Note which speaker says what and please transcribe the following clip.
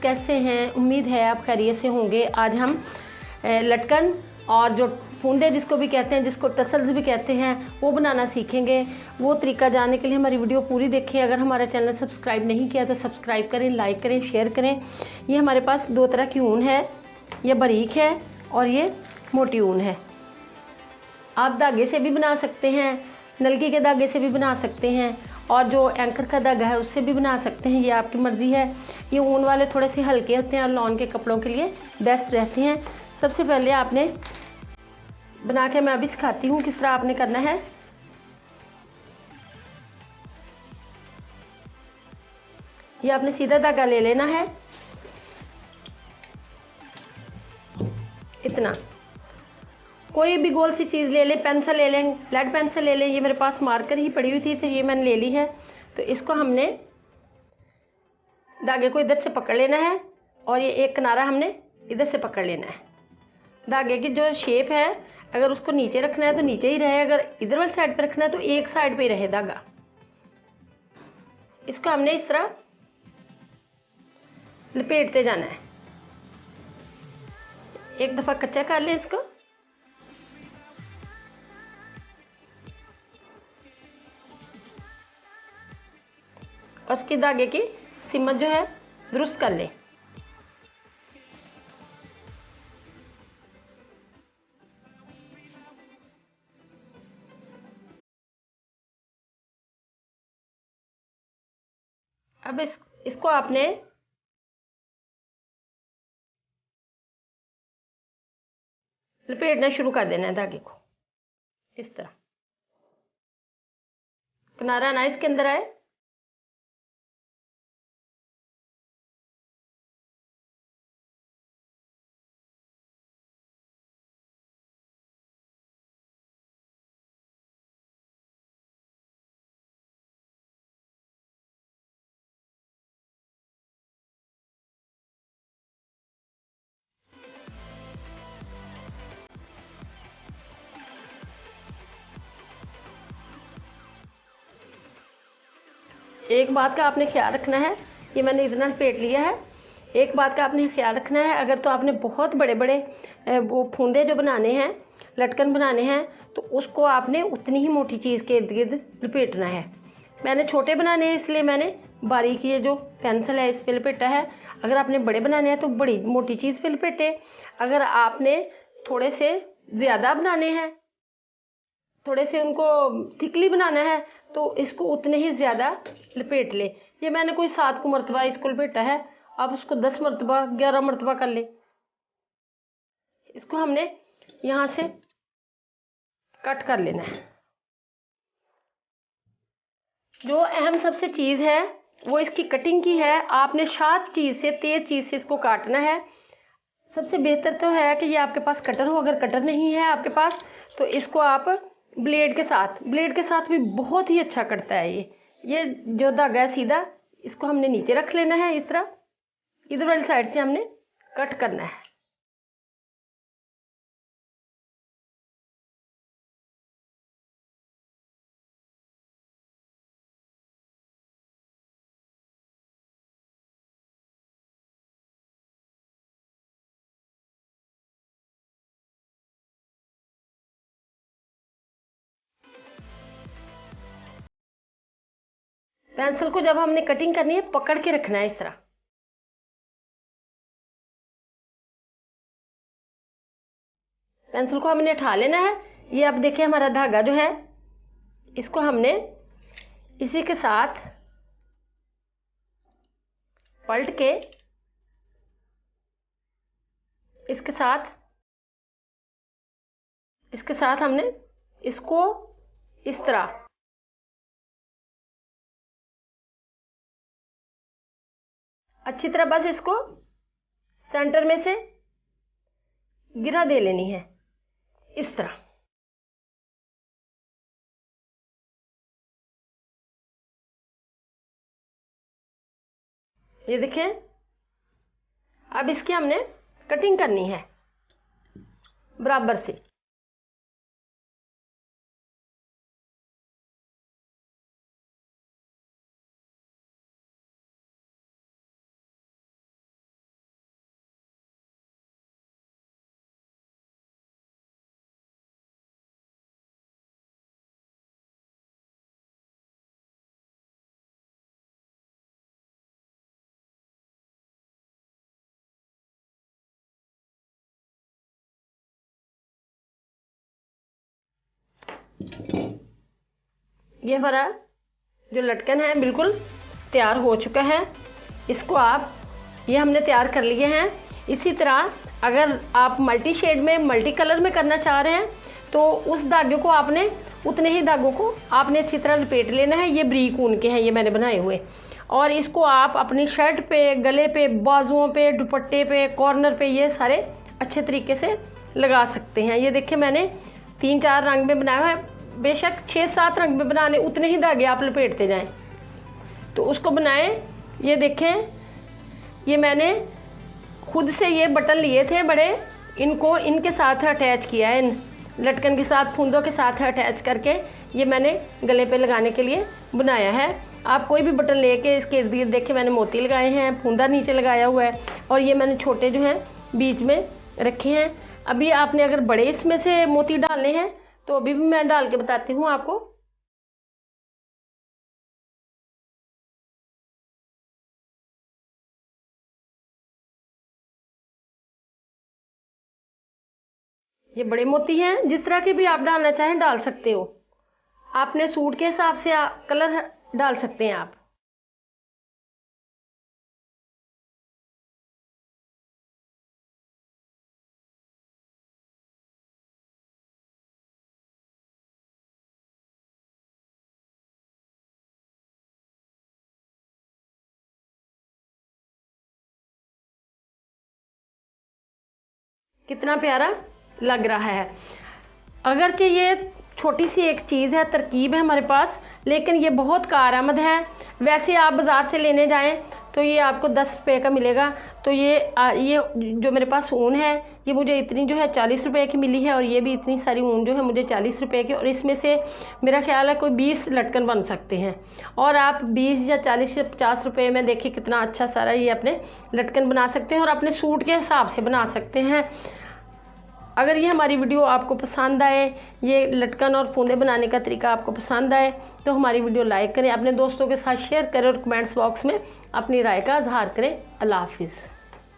Speaker 1: कैसे हैं? उम्मीद है आप खैरियत से होंगे। आज हम लटकन और जो फूंदे जिसको भी कहते हैं, जिसको टसल्स भी कहते हैं, वो बनाना सीखेंगे। वो तरीका जानने के लिए हमारी वीडियो पूरी देखें। अगर हमारा चैनल सब्सक्राइब नहीं किया तो सब्सक्राइब करें, लाइक करें, शेयर करें। ये हमारे पास दो तरह की ऊन है, ये बारीक है और ये मोटी ऊन है। आप धागे से भी बना सकते हैं, नलकी के धागे से भी बना सकते हैं और जो एंकर का धागा है उससे भी बना सकते हैं, ये आपकी मर्ज़ी है। ये ऊन वाले थोड़े से हल्के होते हैं और लॉन के कपड़ों के लिए बेस्ट रहते हैं। सबसे पहले आपने बना के मैं अभी सिखाती हूँ किस तरह आपने करना है। ये आपने सीधा धागा ले लेना है, इतना। कोई भी गोल सी चीज़ ले लें, पेंसिल ले लें, लेड पेंसिल ले लें। ये मेरे पास मार्कर ही पड़ी हुई थी तो ये मैंने ले ली है। तो इसको हमने धागे को इधर से पकड़ लेना है और ये एक किनारा हमने इधर से पकड़ लेना है। धागे की जो शेप है, अगर उसको नीचे रखना है तो नीचे ही रहे, अगर इधर वाली साइड पर रखना है तो एक साइड पे ही रहे धागा। इसको हमने इस तरह लपेटते जाना है। एक दफ़ा कच्चा कर लें इसको। और इसकी धागे की सिमत जो है दुरुस्त कर लें। अब इसको आपने लपेटना शुरू कर देना है धागे को, इस तरह किनारा ना इसके अंदर आए। एक बात का आपने ख्याल रखना है, ये मैंने इतना लपेट लिया है। एक बात का आपने ख्याल रखना है, अगर तो आपने बहुत बड़े बड़े वो फूंदे जो बनाने हैं, लटकन बनाने हैं, तो उसको आपने उतनी ही मोटी चीज़ के इर्द गिर्द लपेटना है। मैंने छोटे बनाने हैं इसलिए मैंने बारीक ये जो पेंसिल है इस पर लपेटा है। अगर आपने बड़े बनाने हैं तो बड़ी मोटी चीज़ पे लपेटे। अगर आपने थोड़े से ज़्यादा बनाने हैं, थोड़े से उनको थिकली बनाना है, तो इसको उतने ही ज़्यादा लपेट ले। ये मैंने कोई 7 को मरतबा इसको लपेटा है, आप उसको 10 मरतबा 11 मरतबा कर ले। इसको हमने यहाँ से कट कर लेना है। जो अहम सबसे चीज़ है वो इसकी कटिंग की है। आपने शार्प चीज़ से, तेज चीज़ से इसको काटना है। सबसे बेहतर तो है कि ये आपके पास कटर हो। अगर कटर नहीं है आपके पास तो इसको आप ब्लेड के साथ भी बहुत ही अच्छा कटता है। ये जो धागा है सीधा, इसको हमने नीचे रख लेना है इस तरह। इधर वाली साइड से हमने कट करना है। पेंसिल को जब हमने कटिंग करनी है पकड़ के रखना है इस तरह। पेंसिल को हमने उठा लेना है। ये अब देखिए हमारा धागा जो है, इसको हमने इसी के साथ पलट के इसके साथ हमने इसको इस तरह अच्छी तरह बस इसको सेंटर में से गिरा दे लेनी है इस तरह। ये देखिए, अब इसकी हमने कटिंग करनी है बराबर से। ये हमारा जो लटकन है बिल्कुल तैयार हो चुका है। इसको आप, ये हमने तैयार कर लिए हैं। इसी तरह अगर आप मल्टी शेड में, मल्टी कलर में करना चाह रहे हैं तो उस धागे को आपने, उतने ही धागों को आपने अच्छी तरह लपेट लेना है। ये ब्रीक ऊन के हैं ये मैंने बनाए हुए, और इसको आप अपनी शर्ट पे, गले पे, बाजुओं पे, दुपट्टे पे, कॉर्नर पे ये सारे अच्छे तरीके से लगा सकते हैं। ये देखिए मैंने 3-4 रंग में बनाया है, बेशक 6-7 रंग में बनाने, उतने ही धागे आप लपेटते जाएं तो उसको बनाएं। ये देखें, ये मैंने खुद से ये बटन लिए थे बड़े, इनको इनके साथ अटैच किया है, इन लटकन के साथ, फूंदों के साथ अटैच करके ये मैंने गले पे लगाने के लिए बनाया है। आप कोई भी बटन लेके इसके इर्द गिर्द देखें मैंने मोती लगाए हैं, फूंदा नीचे लगाया हुआ है, और ये मैंने छोटे जो हैं बीच में रखे हैं। अभी आपने अगर बड़े इसमें से मोती डालने हैं तो अभी भी मैं डाल के बताती हूँ आपको। ये बड़े मोती हैं, जिस तरह के भी आप डालना चाहें डाल सकते हो। आपने सूट के हिसाब से कलर डाल सकते हैं आप। कितना प्यारा लग रहा है। अगरचे ये छोटी सी एक चीज़ है, तरकीब है हमारे पास, लेकिन ये बहुत कारआमद है। वैसे आप बाज़ार से लेने जाएं तो ये आपको 10 रुपये का मिलेगा। तो ये जो मेरे पास ऊन है ये मुझे इतनी जो है 40 रुपये की मिली है, और ये भी इतनी सारी ऊन जो है मुझे 40 रुपये की, और इसमें से मेरा ख्याल है कोई 20 लटकन बन सकते हैं। और आप 20 या 40 या 50 रुपये में देखिए कितना अच्छा सारा ये अपने लटकन बना सकते हैं, और अपने सूट के हिसाब से बना सकते हैं। अगर ये हमारी वीडियो आपको पसंद आए, ये लटकन और फूंदे बनाने का तरीका आपको पसंद आए तो हमारी वीडियो लाइक करें, अपने दोस्तों के साथ शेयर करें, और कमेंट्स बॉक्स में अपनी राय का इजहार करें। अल्लाह हाफिज़।